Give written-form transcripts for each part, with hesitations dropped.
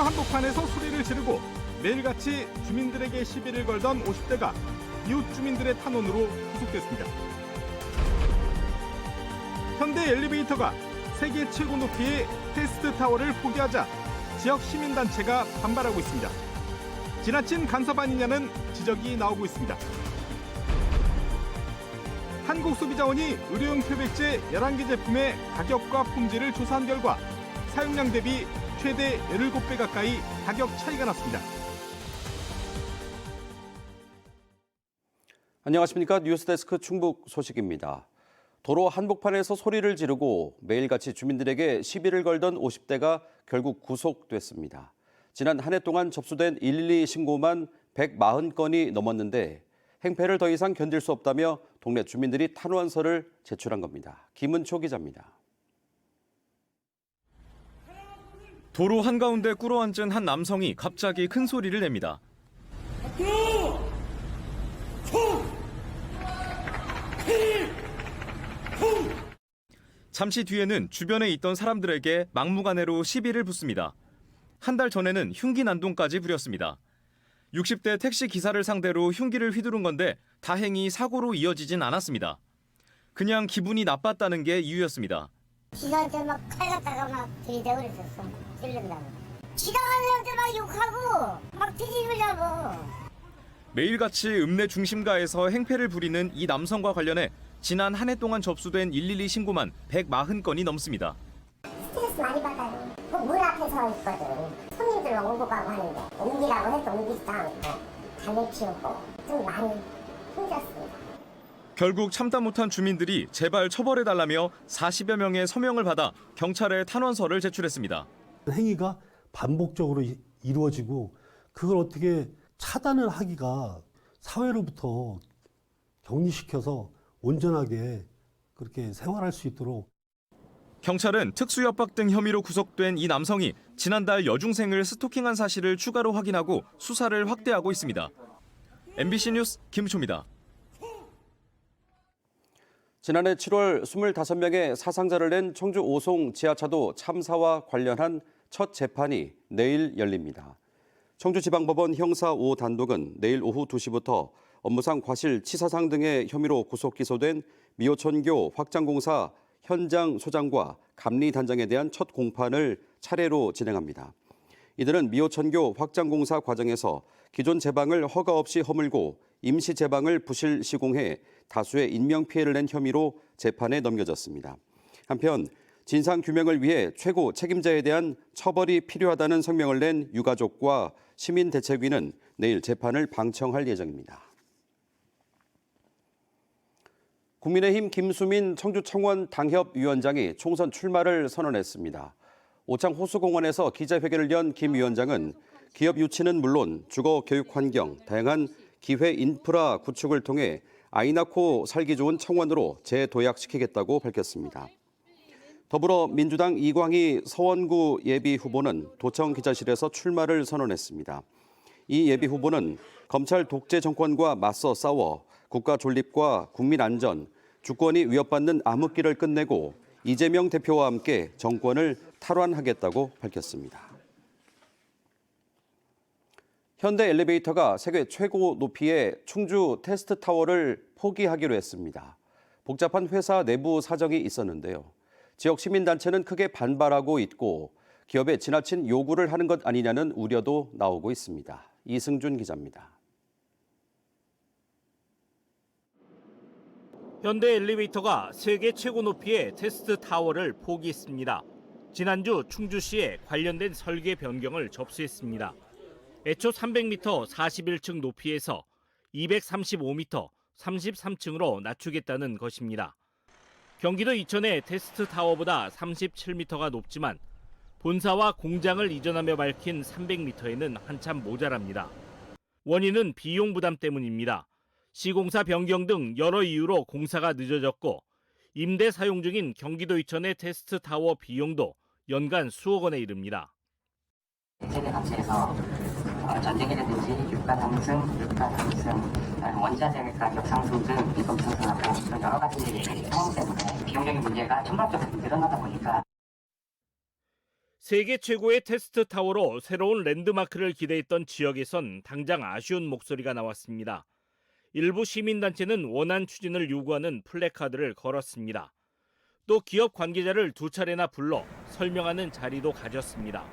한복판에서 소리를 지르고 매일같이 주민들에게 시비를 걸던 50대가 이웃 주민들의 탄원으로 구속됐습니다. 현대 엘리베이터가 세계 최고 높이의 테스트 타워를 포기하자 지역 시민단체가 반발하고 있습니다. 지나친 간섭 아니냐는 지적이 나오고 있습니다. 한국소비자원이 의료용 표백제 11개 제품의 가격과 품질을 조사한 결과 사용량 대비 최대 17배 가까이 가격 차이가 났습니다. 안녕하십니까. 뉴스데스크 충북 소식입니다. 도로 한복판에서 소리를 지르고 매일같이 주민들에게 시비를 걸던 50대가 결국 구속됐습니다. 지난 한 해 동안 접수된 112 신고만 140건이 넘었는데 행패를 더 이상 견딜 수 없다며 동네 주민들이 탄원서를 제출한 겁니다. 김은초 기자입니다. 도로 한가운데 꿇어앉은 한 남성이 갑자기 큰 소리를 냅니다. 잠시 뒤에는 주변에 있던 사람들에게 막무가내로 시비를 붙습니다. 한 달 전에는 흉기 난동까지 부렸습니다. 60대 택시 기사를 상대로 흉기를 휘두른 건데 다행히 사고로 이어지진 않았습니다. 그냥 기분이 나빴다는 게 이유였습니다. 기사한테 막 칼 갖다가 막 들이대고 그랬었어. 찔른다고. 지나가는 사람들 막 욕하고 막 뒤집으려고. 매일같이 읍내 중심가에서 행패를 부리는 이 남성과 관련해 지난 한 해 동안 접수된 112 신고만 140건이 넘습니다. 스트레스 많이 받아요. 물 앞에 서 있거든. 손님들 오고 가고 하는데 옮기라고 해도 옮기지도 않고 담배 피우고 좀 많이 힘들었습니다. 결국 참다 못한 주민들이 제발 처벌해달라며 40여 명의 서명을 받아 경찰에 탄원서를 제출했습니다. 행위가 반복적으로 이루어지고 그걸 어떻게 차단을 하기가 사회로부터 격리시켜서 온전하게 그렇게 생활할 수 있도록. 경찰은 특수협박 등 혐의로 구속된 이 남성이 지난달 여중생을 스토킹한 사실을 추가로 확인하고 수사를 확대하고 있습니다. MBC 뉴스 김초입니다. 지난해 7월 25명의 사상자를 낸 청주 오송 지하차도 참사와 관련한 첫 재판이 내일 열립니다. 청주지방법원 형사 5단독은 내일 오후 2시부터 업무상 과실치사상 등의 혐의로 구속 기소된 미호천교 확장공사 현장 소장과 감리단장에 대한 첫 공판을 차례로 진행합니다. 이들은 미호천교 확장공사 과정에서 기존 제방을 허가 없이 허물고 임시 제방을 부실 시공해 다수의 인명피해를 낸 혐의로 재판에 넘겨졌습니다. 한편 진상규명을 위해 최고 책임자에 대한 처벌이 필요하다는 성명을 낸 유가족과 시민대책위는 내일 재판을 방청할 예정입니다. 국민의힘 김수민 청주청원 당협위원장이 총선 출마를 선언했습니다. 오창 호수공원에서 기자회견을 연 김 위원장은 기업 유치는 물론 주거 교육 환경, 다양한 기회 인프라 구축을 통해 아이 낳고 살기 좋은 청원으로 재도약시키겠다고 밝혔습니다. 더불어민주당 이광희 서원구 예비후보는 도청 기자실에서 출마를 선언했습니다. 이 예비후보는 검찰 독재 정권과 맞서 싸워 국가 존립과 국민 안전, 주권이 위협받는 암흑기를 끝내고 이재명 대표와 함께 정권을 탈환하겠다고 밝혔습니다. 현대 엘리베이터가 세계 최고 높이의 충주 테스트 타워를 포기하기로 했습니다. 복잡한 회사 내부 사정이 있었는데요. 지역 시민단체는 크게 반발하고 있고 기업에 지나친 요구를 하는 것 아니냐는 우려도 나오고 있습니다. 이승준 기자입니다. 현대 엘리베이터가 세계 최고 높이의 테스트 타워를 포기했습니다. 지난주 충주시에 관련된 설계 변경을 접수했습니다. 애초 300m 41층 높이에서 235m 33층으로 낮추겠다는 것입니다. 경기도 이천의 테스트 타워보다 37m가 높지만 본사와 공장을 이전하며 밝힌 300m에는 한참 모자랍니다. 원인은 비용 부담 때문입니다. 시공사 변경 등 여러 이유로 공사가 늦어졌고 임대 사용 중인 경기도 이천의 테스트 타워 비용도 연간 수억 원에 이릅니다. 세계 자체에서 전쟁이라든지 유가 상승, 원자재 가격 상승 등 비법 상승하고 여러 가지 상황 때문에 비용적인 문제가 천박적으로 늘어나다 보니까 세계 최고의 테스트 타워로 새로운 랜드마크를 기대했던 지역에선 당장 아쉬운 목소리가 나왔습니다. 일부 시민단체는 원안 추진을 요구하는 플래카드를 걸었습니다. 또 기업 관계자를 2차례나 불러 설명하는 자리도 가졌습니다.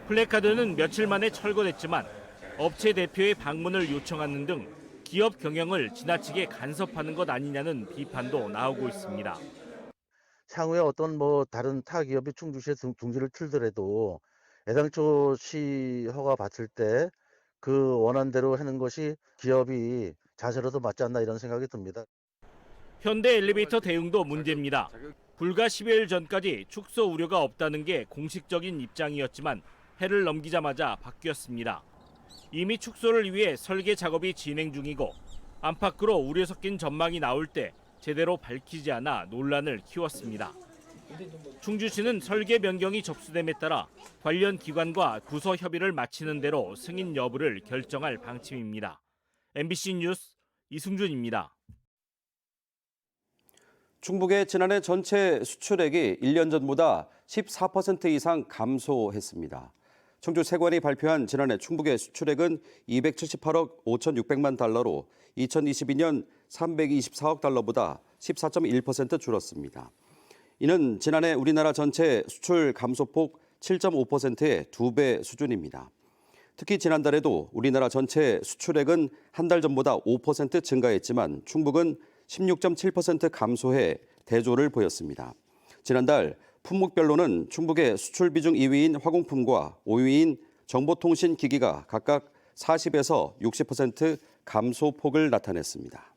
플래카드는 며칠 만에 철거됐지만 업체 대표의 방문을 요청하는 등 기업 경영을 지나치게 간섭하는 것 아니냐는 비판도 나오고 있습니다. 향후에 어떤 다른 타 기업이 충주시에 둥지를 틀더라도 애당초 시 허가 받을 때 그 원안대로 하는 것이 기업이 자세로도 맞지 않나 이런 생각이 듭니다. 현대 엘리베이터 대응도 문제입니다. 불과 10여일 전까지 축소 우려가 없다는 게 공식적인 입장이었지만 해를 넘기자마자 바뀌었습니다. 이미 축소를 위해 설계 작업이 진행 중이고 안팎으로 우려 섞인 전망이 나올 때 제대로 밝히지 않아 논란을 키웠습니다. 충주시는 설계 변경이 접수됨에 따라 관련 기관과 부서 협의를 마치는 대로 승인 여부를 결정할 방침입니다. MBC 뉴스 이승준입니다. 충북의 지난해 전체 수출액이 1년 전보다 14% 이상 감소했습니다. 청주 세관이 발표한 지난해 충북의 수출액은 278억 5,600만 달러로 2022년 324억 달러보다 14.1% 줄었습니다. 이는 지난해 우리나라 전체 수출 감소폭 7.5%의 2배 수준입니다. 특히 지난달에도 우리나라 전체 수출액은 한 달 전보다 5% 증가했지만 충북은 16.7% 감소해 대조를 보였습니다. 지난달 품목별로는 충북의 수출 비중 2위인 화공품과 5위인 정보통신기기가 각각 40에서 60% 감소폭을 나타냈습니다.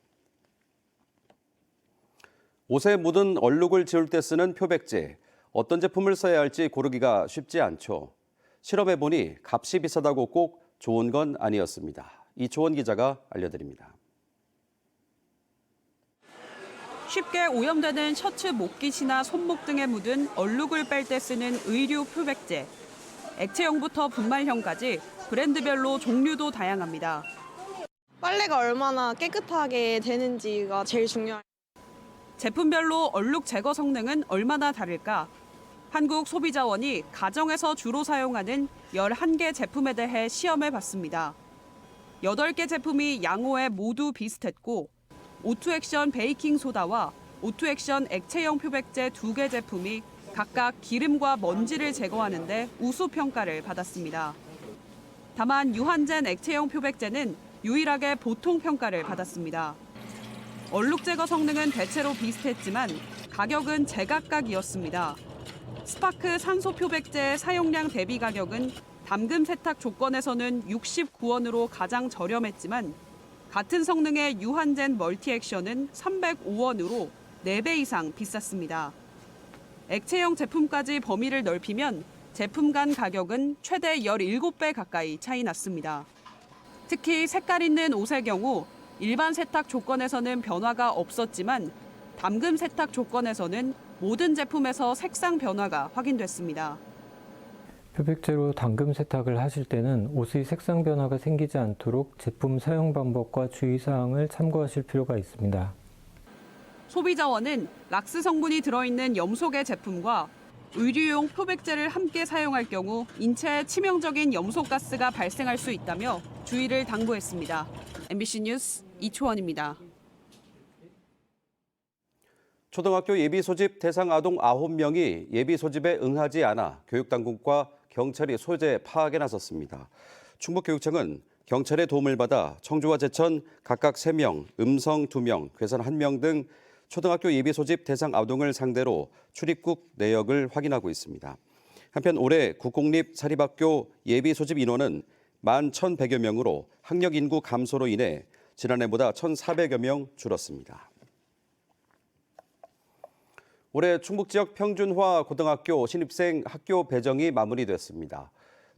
옷에 묻은 얼룩을 지울 때 쓰는 표백제, 어떤 제품을 써야 할지 고르기가 쉽지 않죠. 실험해보니 값이 비싸다고 꼭 좋은 건 아니었습니다. 이초원 기자가 알려드립니다. 쉽게 오염되는 셔츠 목깃이나 손목 등에 묻은 얼룩을 뺄 때 쓰는 의류 표백제. 액체형부터 분말형까지 브랜드별로 종류도 다양합니다. 빨래가 얼마나 깨끗하게 되는지가 제일 중요해요. 제품별로 얼룩 제거 성능은 얼마나 다를까? 한국소비자원이 가정에서 주로 사용하는 11개 제품에 대해 시험해봤습니다. 8개 제품이 양호에 모두 비슷했고 오투액션 베이킹소다와 오투액션 액체형 표백제 2개 제품이 각각 기름과 먼지를 제거하는 데 우수 평가를 받았습니다. 다만 유한젠 액체형 표백제는 유일하게 보통 평가를 받았습니다. 얼룩 제거 성능은 대체로 비슷했지만 가격은 제각각이었습니다. 스파크 산소 표백제의 사용량 대비 가격은 담금 세탁 조건에서는 69원으로 가장 저렴했지만 같은 성능의 유한젠 멀티액션은 305원으로 4배 이상 비쌌습니다. 액체형 제품까지 범위를 넓히면 제품 간 가격은 최대 17배 가까이 차이 났습니다. 특히 색깔 있는 옷의 경우 일반 세탁 조건에서는 변화가 없었지만 담금 세탁 조건에서는 모든 제품에서 색상 변화가 확인됐습니다. 표백제로 담금 세탁을 하실 때는 옷의 색상 변화가 생기지 않도록 제품 사용 방법과 주의사항을 참고하실 필요가 있습니다. 소비자원은 락스 성분이 들어있는 염소계 제품과 의류용 표백제를 함께 사용할 경우 인체에 치명적인 염소가스가 발생할 수 있다며 주의를 당부했습니다. MBC 뉴스 이초원입니다. 초등학교 예비소집 대상 아동 9명이 예비소집에 응하지 않아 교육당국과 경찰이 소재 파악에 나섰습니다. 충북교육청은 경찰의 도움을 받아 청주와 제천 각각 3명, 음성 2명, 괴산 1명 등 초등학교 예비소집 대상 아동을 상대로 출입국 내역을 확인하고 있습니다. 한편 올해 국공립 사립학교 예비소집 인원은 11,100여 명으로 학력 인구 감소로 인해 지난해보다 1,400여 명 줄었습니다. 올해 충북 지역 평준화 고등학교 신입생 학교 배정이 마무리됐습니다.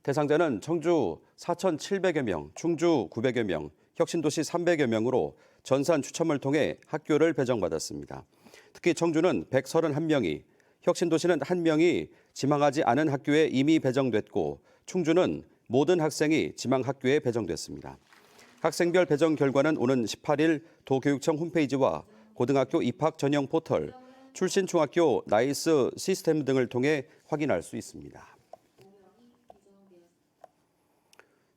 대상자는 청주 4,700여 명, 충주 900여 명, 혁신도시 300여 명으로 전산 추첨을 통해 학교를 배정받았습니다. 특히 청주는 131명이, 혁신도시는 1명이 지망하지 않은 학교에 이미 배정됐고 충주는 모든 학생이 지망 학교에 배정됐습니다. 학생별 배정 결과는 오는 18일 도교육청 홈페이지와 고등학교 입학 전형 포털, 출신 중학교 나이스 시스템 등을 통해 확인할 수 있습니다.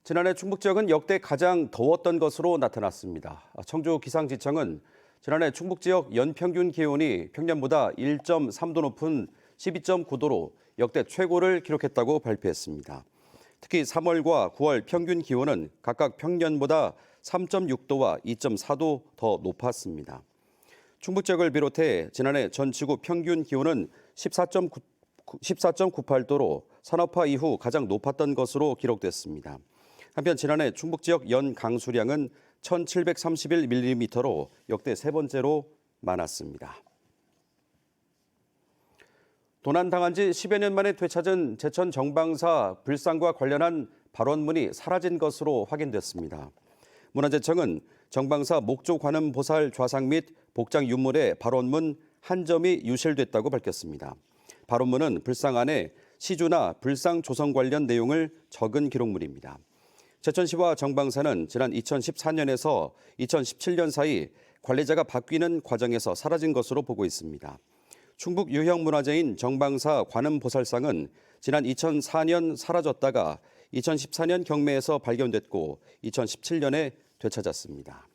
지난해 충북 지역은 역대 가장 더웠던 것으로 나타났습니다. 청주기상지청은 지난해 충북 지역 연평균 기온이 평년보다 1.3도 높은 12.9도로 역대 최고를 기록했다고 발표했습니다. 특히 3월과 9월 평균 기온은 각각 평년보다 3.6도와 2.4도 더 높았습니다. 충북 지역을 비롯해 지난해 전 지구 평균 기온은 14.98도로 산업화 이후 가장 높았던 것으로 기록됐습니다. 한편 지난해 충북 지역 연 강수량은 1,731mm로 역대 세 번째로 많았습니다. 도난당한 지 10여 년 만에 되찾은 제천 정방사 불상과 관련한 발원문이 사라진 것으로 확인됐습니다. 문화재청은 정방사 목조 관음 보살 좌상 및 복장 유물의 발원문 한 점이 유실됐다고 밝혔습니다. 발원문은 불상 안에 시주나 불상 조성 관련 내용을 적은 기록물입니다. 제천시와 정방사는 지난 2014년에서 2017년 사이 관리자가 바뀌는 과정에서 사라진 것으로 보고 있습니다. 충북 유형 문화재인 정방사 관음보살상은 지난 2004년 사라졌다가 2014년 경매에서 발견됐고 2017년에 되찾았습니다.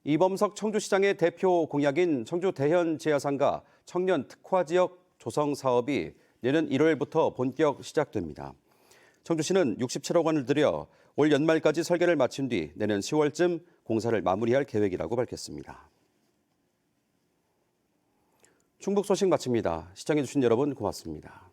이범석 청주시장의 대표 공약인 청주 대현 지하상가 청년 특화 지역 조성 사업이 내년 1월부터 본격 시작됩니다. 청주시는 67억 원을 들여 올 연말까지 설계를 마친 뒤 내년 10월쯤 공사를 마무리할 계획이라고 밝혔습니다. 충북 소식 마칩니다. 시청해주신 여러분 고맙습니다.